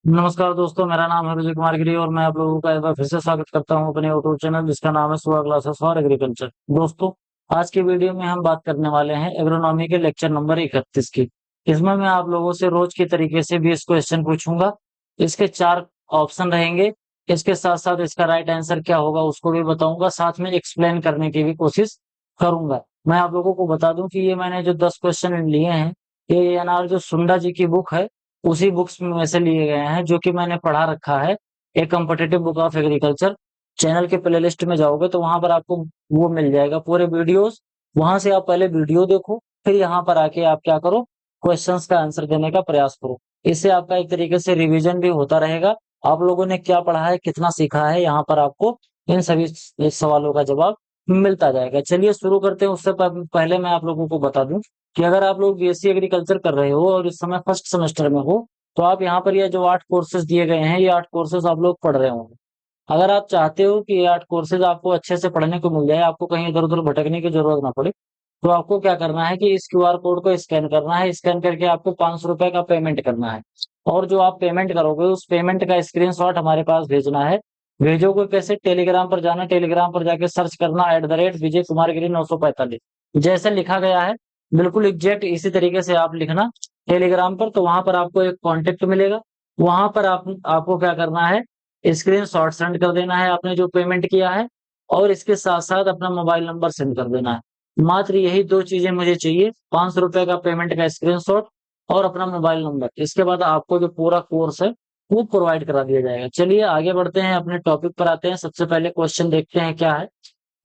नमस्कार दोस्तों, मेरा नाम है विजय कुमार गिरी और मैं आप लोगों का एक बार फिर से स्वागत करता हूं अपने यूट्यूब चैनल जिसका नाम है सुहा क्लासेस फॉर एग्रीकल्चर। दोस्तों, आज की वीडियो में हम बात करने वाले हैं एग्रोनॉमी के लेक्चर नंबर 31 की। इसमें मैं आप लोगों से रोज की तरीके से 20 क्वेश्चन पूछूंगा। इसके 4 ऑप्शन रहेंगे। इसके साथ साथ इसका राइट आंसर क्या होगा उसको भी बताऊंगा, साथ में एक्सप्लेन करने की भी कोशिश करूंगा। मैं आप लोगों को बता दूं कि ये मैंने जो 10 क्वेश्चन लिए हैं, ये एनआर जो सुंडा जी की बुक है उसी बुक्स में से लिए गए हैं, जो कि मैंने पढ़ा रखा है। एक competitive book of agriculture channel के प्लेलिस्ट में जाओगे तो वहां पर आपको वो मिल जाएगा पूरे वीडियोस। वहां से आप पहले वीडियो देखो, फिर यहाँ पर आके आप क्या करो, क्वेश्चंस का आंसर देने का प्रयास करो। इससे आपका एक तरीके से रिवीजन भी होता रहेगा। आप लोगों ने क्या पढ़ा है, कितना सीखा है, यहाँ पर आपको इन सभी सवालों का जवाब मिलता जाएगा। चलिए शुरू करते हैं। उससे पहले मैं आप लोगों को बता दूं कि अगर आप लोग बीएससी एग्रीकल्चर कर रहे हो और इस समय फर्स्ट सेमेस्टर में हो, तो आप यहाँ पर ये जो 8 कोर्सेज दिए गए हैं, ये 8 कोर्सेज आप लोग पढ़ रहे होंगे। अगर आप चाहते हो कि ये 8 कोर्सेज आपको अच्छे से पढ़ने को मिल जाए, आपको कहीं इधर उधर भटकने की जरूरत ना पड़े, तो आपको क्या करना है कि इस क्यूआर कोड को स्कैन करना है। स्कैन करके आपको 500 रुपए का पेमेंट करना है। और जो आप पेमेंट करोगे उस पेमेंट का स्क्रीनशॉट हमारे पास भेजना है। भेजोगे कैसे? टेलीग्राम पर जाना, टेलीग्राम पर जाके सर्च करना @विजय कुमार गिरी 945। जैसे लिखा गया है बिल्कुल एग्जैक्ट इसी तरीके से आप लिखना टेलीग्राम पर। तो वहां पर आपको एक कॉन्टेक्ट मिलेगा। वहां पर आपको क्या करना है, स्क्रीन शॉट सेंड कर देना है आपने जो पेमेंट किया है, और इसके साथ साथ अपना मोबाइल नंबर सेंड कर देना है। मात्र यही 2 चीजें मुझे चाहिए, 500 रुपए का पेमेंट का स्क्रीनशॉट और अपना मोबाइल नंबर। इसके बाद आपको जो पूरा कोर्स है वो प्रोवाइड करा दिया जाएगा। चलिए आगे बढ़ते हैं, अपने टॉपिक पर आते हैं। सबसे पहले क्वेश्चन देखते हैं क्या है।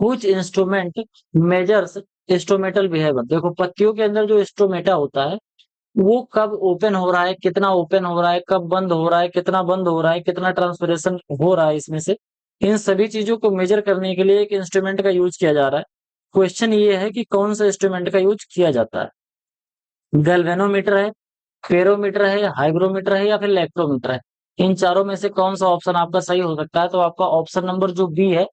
कुछ इंस्ट्रूमेंट मेजर्स इंस्ट्रूमेंटल बिहेवियर। देखो, पत्तियों के अंदर जो इंस्ट्रूमेटा होता है वो कब ओपन हो रहा है, कितना ओपन हो रहा है, कब बंद हो रहा है, कितना बंद हो रहा है, कितना ट्रांसपरेशन हो रहा है इसमें से, इन सभी चीजों को मेजर करने के लिए एक इंस्ट्रूमेंट का यूज किया जा रहा है। क्वेश्चन ये है कि कौन सा इंस्ट्रूमेंट का यूज किया जाता है। गैल्वेनोमीटर है, फेरोमीटर है, हाइग्रोमीटर है, या फिर इलेक्ट्रोमीटर है। इन चारों में से कौन सा ऑप्शन आपका सही हो सकता है? तो आपका ऑप्शन नंबर जो बी है,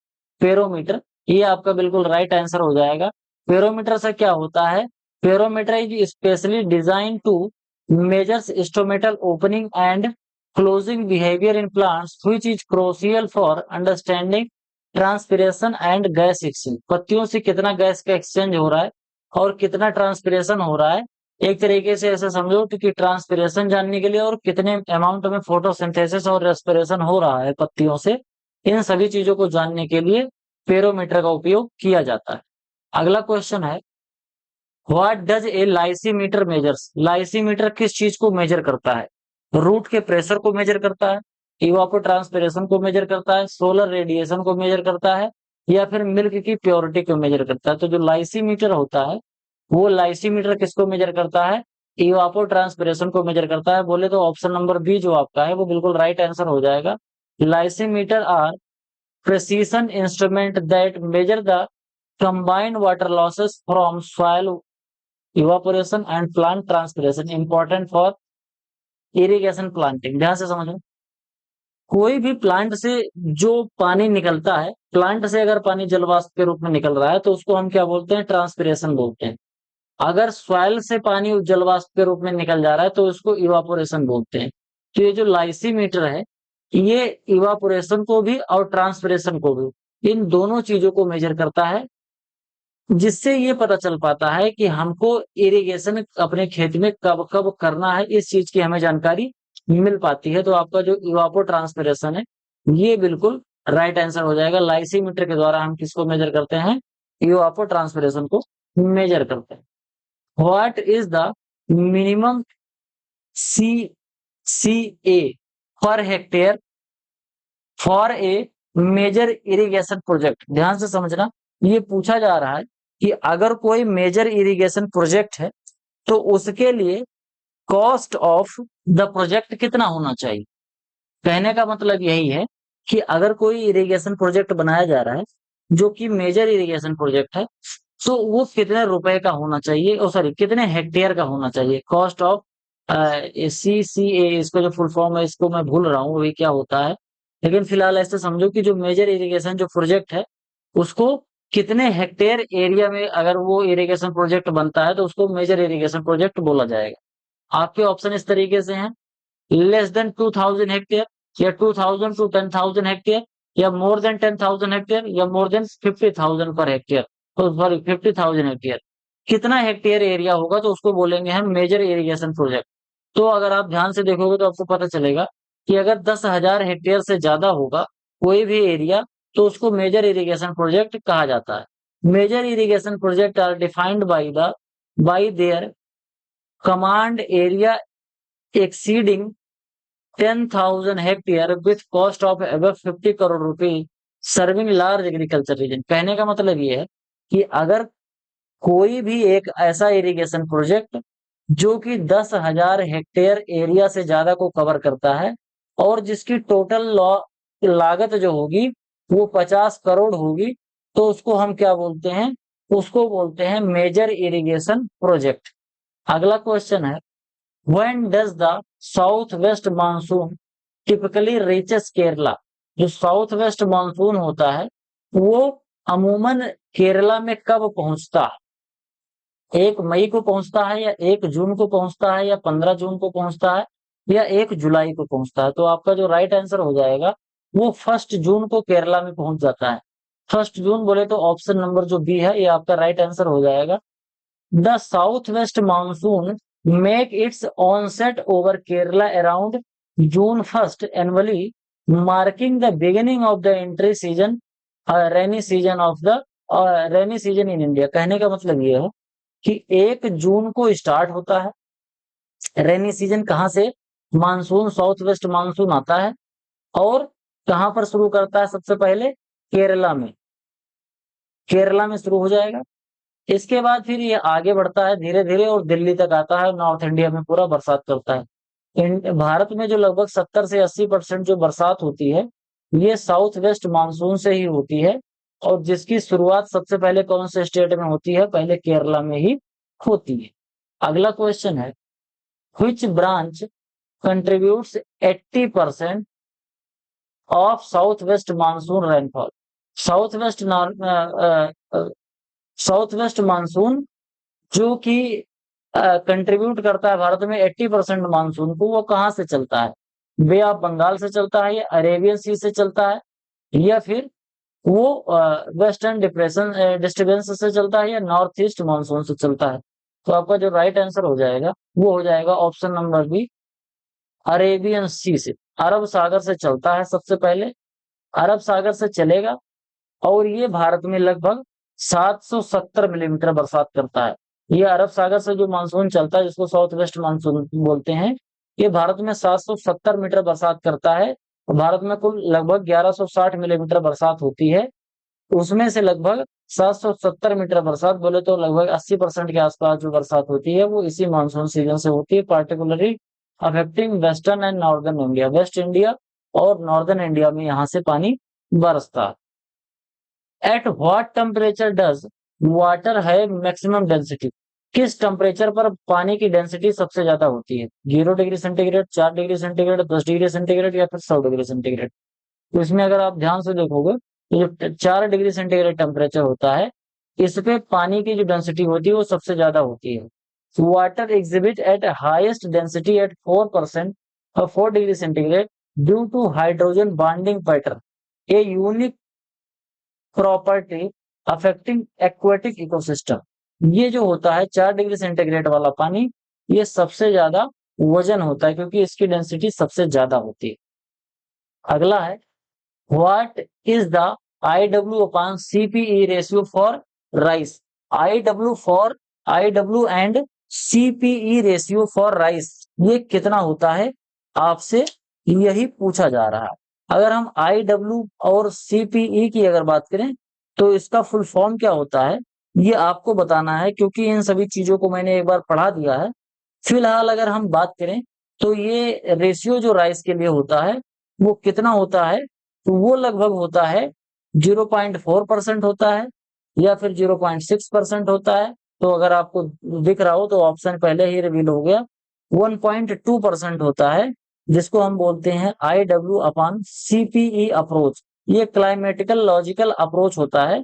फेरोमीटर, ये आपका बिल्कुल राइट आंसर हो जाएगा। फेरोमीटर से क्या होता है? Porometer is specially design to measures instrumental opening and closing behaviour in plants which is crucial for understanding transpiration and gas exchange. पत्तियों से कितना गैस का एक्सचेंज हो रहा है और कितना ट्रांसपिरेशन हो रहा है, एक तरीके से ऐसे समझो कि ट्रांसपिरेशन जानने के लिए और कितने अमाउंट में फोटोसिंथेसिस और रेस्पिरेशन हो रहा है पत्तियों से, इन सभी चीजों को जानने के लिए पेरोमीटर का उपयोग किया जाता है। अगला क्वेश्चन है, what does a lysimeter measures. Lysimeter किस चीज को मेजर करता है? रूट के प्रेशर को मेजर करता है, इवापोट्रांसपिरेशन को मेजर करता है, सोलर रेडिएशन को मेजर करता है, या फिर मिल्क की प्योरिटी को मेजर करता है। तो जो लाइसीमीटर होता है वो लाइसीमीटर किसको मेजर करता है? इवापोट्रांसपिरेशन को मेजर करता है। बोले तो ऑप्शन नंबर बी जो आपका है वो बिल्कुल राइट आंसर हो जाएगा। Lysimeter are precision instrument that measure the combined water losses from soil evaporation and plant transpiration important for irrigation planting। ध्यान से समझो, कोई भी प्लांट से जो पानी निकलता है, प्लांट से अगर पानी जलवाष्प के रूप में निकल रहा है तो उसको हम क्या बोलते हैं? ट्रांसपिरेशन बोलते हैं। अगर सॉइल से पानी जलवाष्प के रूप में निकल जा रहा है तो उसको इवापोरेशन बोलते हैं। तो ये जो लाइसीमीटर है ये इवापोरेशन को भी और ट्रांसपिरेशन को भी, इन दोनों चीजों को मेजर करता है, जिससे ये पता चल पाता है कि हमको इरिगेशन अपने खेत में कब कब करना है, इस चीज की हमें जानकारी मिल पाती है। तो आपका जो इवापो ट्रांसपिरेशन है ये बिल्कुल राइट आंसर हो जाएगा। लाइसीमीटर के द्वारा हम किसको मेजर करते हैं? इवापो ट्रांसपिरेशन को मेजर करते हैं। What is the minimum C C A पर hectare for a major irrigation project. ध्यान से समझना, ये पूछा जा रहा है कि अगर कोई मेजर इरिगेशन प्रोजेक्ट है तो उसके लिए कॉस्ट ऑफ द प्रोजेक्ट कितना होना चाहिए। कहने का मतलब यही है कि अगर कोई इरिगेशन प्रोजेक्ट बनाया जा रहा है जो कि मेजर इरिगेशन प्रोजेक्ट है, तो वो कितने रुपए का होना चाहिए, और सॉरी कितने हेक्टेयर का होना चाहिए। कॉस्ट ऑफ CCA, इसका जो फुल फॉर्म है इसको मैं भूल रहा हूँ अभी क्या होता है, लेकिन फिलहाल ऐसे समझो कि जो मेजर इरिगेशन जो प्रोजेक्ट है उसको कितने हेक्टेयर एरिया में अगर वो इरिगेशन प्रोजेक्ट बनता है तो उसको मेजर इरिगेशन प्रोजेक्ट बोला जाएगा। आपके ऑप्शन इस तरीके से हैं, लेस देन 2000 हेक्टेयर, या 2000 टू 10,000 हेक्टेयर, या मोर देन 10,000 हेक्टेयर, या मोर देन 50,000 पर हेक्टेयर, तो सॉरी 50,000 हेक्टेयर। कितना हेक्टेयर एरिया होगा तो उसको बोलेंगे हम मेजर इरिगेशन प्रोजेक्ट। तो अगर आप ध्यान से देखोगे तो आपको पता चलेगा कि अगर 10,000 हेक्टेयर से ज्यादा होगा कोई भी एरिया, तो उसको मेजर इरिगेशन प्रोजेक्ट कहा जाता है। Major irrigation project are defined by their command area exceeding 10,000 hectare with cost of above 50 crore रुपए, सर्विंग लार्ज एग्रीकल्चर रीजन। कहने का मतलब ये है कि अगर कोई भी एक ऐसा इरिगेशन प्रोजेक्ट जो कि 10,000 हेक्टेयर एरिया से ज्यादा को कवर करता है और जिसकी टोटल लागत जो होगी वो 50 करोड़ होगी, तो उसको हम क्या बोलते हैं? उसको बोलते हैं मेजर इरिगेशन प्रोजेक्ट। अगला क्वेश्चन है, When does the southwest monsoon typically reaches Kerala? जो साउथ वेस्ट मानसून होता है वो अमूमन केरला में कब पहुंचता है? 1 मई को पहुंचता है, या 1 जून को पहुंचता है, या 15 जून को पहुंचता है, या 1 जुलाई को पहुंचता है? तो आपका जो राइट आंसर हो जाएगा वो 1 जून को केरला में पहुंच जाता है। 1 जून बोले तो ऑप्शन नंबर जो बी है ये आपका राइट आंसर हो जाएगा। The southwest monsoon make its onset over Kerala around June 1st annually, marking the beginning of the entry season, rainy season of the rainy season in India। कहने का मतलब ये है कि 1 जून को स्टार्ट होता है रेनी सीजन। कहाँ से? मानसून, साउथ वेस्ट मानसून आता है और कहाँ पर शुरू करता है? सबसे पहले केरला में, केरला में शुरू हो जाएगा। इसके बाद फिर ये आगे बढ़ता है धीरे धीरे और दिल्ली तक आता है, नॉर्थ इंडिया में पूरा बरसात करता है। भारत में जो लगभग 70 से 80% जो बरसात होती है ये साउथ वेस्ट मानसून से ही होती है, और जिसकी शुरुआत सबसे पहले कौन से स्टेट में होती है? पहले केरला में ही होती है। अगला क्वेश्चन है, which branch contributes 80% of south west monsoon rainfall? South west south west monsoon जो कि कंट्रीब्यूट करता है भारत में 80% मानसून को, वो कहाँ से चलता है? बे ऑफ बंगाल से चलता है, या अरेबियन सी से चलता है, या फिर वो वेस्टर्न डिप्रेशन डिस्टर्बेंस से चलता है, या नॉर्थ ईस्ट मानसून से चलता है? तो आपका जो राइट आंसर हो जाएगा वो हो जाएगा ऑप्शन नंबर बी, अरेबियन सी से। अरब सागर से चलता है सबसे पहले, अरब सागर से चलेगा और ये भारत में लगभग 770 मिलीमीटर बरसात करता है। ये अरब सागर से जो मानसून चलता है जिसको साउथ वेस्ट मानसून बोलते हैं, ये भारत में 770 मीटर बरसात करता है। भारत में कुल लगभग 1160 मिलीमीटर बरसात होती है, उसमें से लगभग 770 मीटर बरसात बोले तो लगभग 80% के आसपास जो बरसात होती है वो इसी मानसून सीजन से होती है, particularly affecting western and northern India. Waste India और नॉर्दर्न इंडिया में यहाँ से पानी बरसता है। At what temperature does water है मैक्सिमम डेंसिटी? किस टेम्परेचर पर पानी की डेंसिटी सबसे ज्यादा होती है? 0 degree centigrade, 4 degree centigrade, 10 degree centigrade, या फिर 100 डिग्री सेंटीग्रेड? तो इसमें अगर आप ध्यान से देखोगे तो जो 4 डिग्री सेंटीग्रेड टेम्परेचर होता है इस पे पानी की जो डेंसिटी होती है वो सबसे ज्यादा होती है। Water exhibit at highest density at 4% और 4 degree centigrade due to hydrogen bonding pattern, a unique property affecting aquatic ecosystem. ये जो होता है 4 डिग्री सेंटीग्रेड वाला पानी, ये सबसे ज्यादा वजन होता है क्योंकि इसकी डेंसिटी सबसे ज्यादा होती है। अगला है, what is the IW upon CPE ratio for rice? IW and CPE ratio for rice ये कितना होता है? आपसे यही पूछा जा रहा है। अगर हम IW और CPE की अगर बात करें तो इसका फुल फॉर्म क्या होता है ये आपको बताना है, क्योंकि इन सभी चीजों को मैंने एक बार पढ़ा दिया है। फिलहाल अगर हम बात करें तो ये रेशियो जो राइस के लिए होता है वो कितना होता है? तो वो लगभग होता है 0.4% होता है, या फिर 0.6% होता है। तो अगर आपको दिख रहा हो तो ऑप्शन पहले ही रिवील हो गया, 1.2% होता है, जिसको हम बोलते हैं IW अपॉन CPE अप्रोच। ये क्लाइमेटिकल लॉजिकल अप्रोच होता है,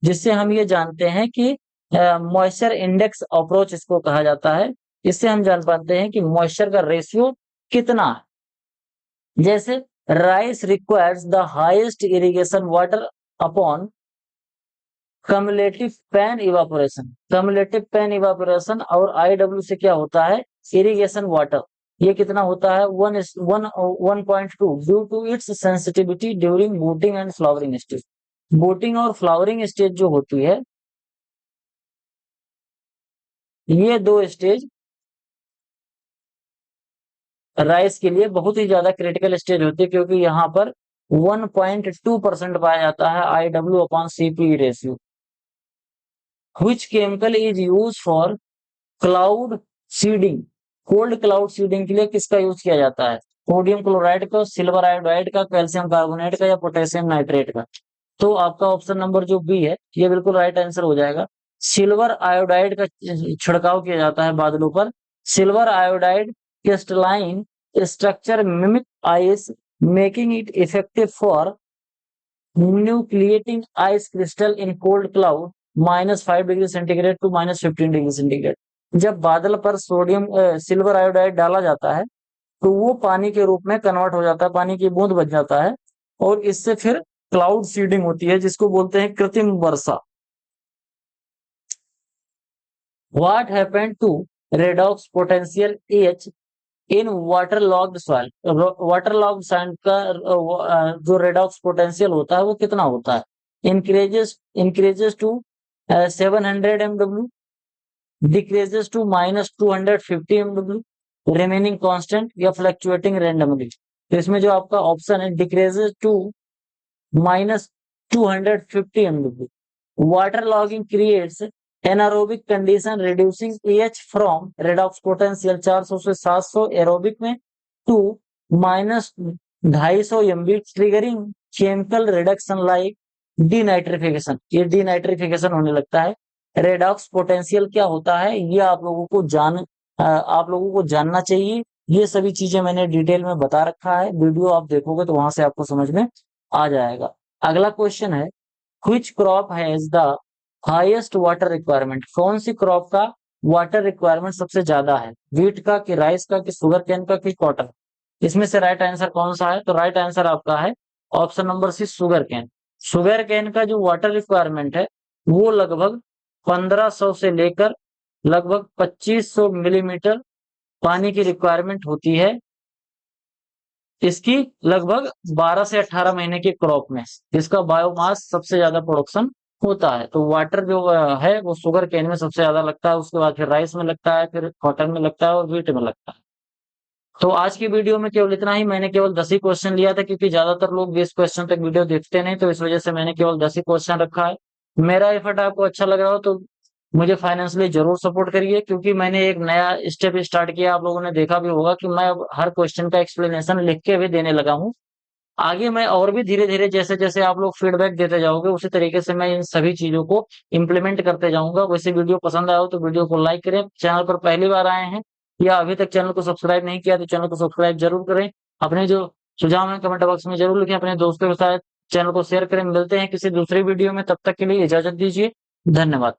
जिससे हम ये जानते हैं कि मॉइस्चर इंडेक्स अप्रोच इसको कहा जाता है। इससे हम जान पाते हैं कि मॉइस्चर का रेशियो कितना है। जैसे rice requires the highest irrigation water upon cumulative pan evaporation. Cumulative pan evaporation और आईडब्ल्यू से क्या होता है, इरिगेशन वाटर, ये कितना होता है 1:1 due to its sensitivity during booting and flowering stage. Booting और फ्लावरिंग स्टेज जो होती है, ये दो स्टेज राइस के लिए बहुत ही ज्यादा क्रिटिकल स्टेज होती है, क्योंकि यहाँ पर 1.2% पाया जाता है IW upon CP ratio. Which chemical is use for cloud seeding. Cold cloud seeding के लिए किसका यूज किया जाता है, सोडियम क्लोराइड का, सिल्वर आयोडाइड का, कैल्शियम कार्बोनेट का या पोटेशियम नाइट्रेट का। तो आपका ऑप्शन नंबर जो बी है ये बिल्कुल राइट आंसर हो जाएगा। सिल्वर आयोडाइड का छिड़काव किया जाता है बादलों पर। Silver iodide crystalline structure mimic ice, making it effective for nucleating ice crystal in cold cloud -5 degree centigrade to -15 degree centigrade. जब बादल पर सोडियम सिल्वर आयोडाइड डाला जाता है तो वो पानी के रूप में कन्वर्ट हो जाता है, पानी की बूंद बन जाता है, और इससे फिर क्लाउड सीडिंग होती है, जिसको बोलते हैं कृत्रिम वर्षा। What happened to redox potential H in water logged soil. Water logged sand का जो रेडॉक्स पोटेंशियल होता है वो कितना होता है, increases to 700 MW, decreases to -250 MW, remaining constant या फ्लक्चुएटिंग रैंडमली। तो इसमें जो आपका ऑप्शन है decreases to -250 MW। Water logging creates anaerobic condition reducing pH from redox potential 400 से 700 एरोबिक में to -250 MB, triggering chemical reduction like denitrification. ये denitrification होने लगता है। रेडॉक्स पोटेंशियल क्या होता है ये आप लोगों को जानना चाहिए। ये सभी चीजें मैंने डिटेल में बता रखा है, वीडियो आप देखोगे तो वहां से आपको समझ में आ जाएगा। अगला क्वेश्चन है, which crop has the highest water requirement. कौन सी क्रॉप का वाटर रिक्वायरमेंट सबसे ज्यादा है, व्हीट का कि राइस का कि शुगर कैन का कि कॉटन। इसमें से राइट आंसर कौन सा है, तो राइट आंसर आपका है option number C, sugarcane. Sugarcane का जो वाटर रिक्वायरमेंट है वो लगभग 1500 से लेकर लगभग 2500 मिलीमीटर पानी की रिक्वायरमेंट होती है इसकी लगभग 12 से 18 महीने की क्रॉप में। इसका बायोमास सबसे ज्यादा प्रोडक्शन होता है। तो वाटर जो है वो शुगर केन में सबसे ज्यादा लगता है, उसके बाद फिर राइस में लगता है, फिर कॉटन में लगता है और व्हीट में लगता है। तो आज की वीडियो में केवल इतना ही। मैंने केवल 10 ही क्वेश्चन लिया था, क्योंकि ज्यादातर लोग 20 क्वेश्चन तक वीडियो देखते नहीं, तो इस वजह से मैंने केवल 10 ही क्वेश्चन रखा है। मेरा एफर्ट आपको अच्छा लग रहा हो तो मुझे फाइनेंशियली जरूर सपोर्ट करिए, क्योंकि मैंने एक नया स्टेप स्टार्ट किया। आप लोगों ने देखा भी होगा कि मैं अब हर क्वेश्चन का एक्सप्लेनेशन लिख के भी देने लगा हूँ। आगे मैं और भी धीरे धीरे जैसे जैसे आप लोग फीडबैक देते जाओगे उसी तरीके से मैं इन सभी चीजों को इम्प्लीमेंट करते जाऊंगा। वैसे वीडियो पसंद आया हो तो वीडियो को लाइक करें, चैनल पर पहली बार आए हैं या अभी तक चैनल को सब्सक्राइब नहीं किया तो चैनल को सब्सक्राइब जरूर करें। अपने जो सुझाव है कमेंट बॉक्स में जरूर लिखें, अपने दोस्तों के साथ चैनल को शेयर करें। मिलते हैं किसी दूसरी वीडियो में, तब तक के लिए इजाजत दीजिए, धन्यवाद।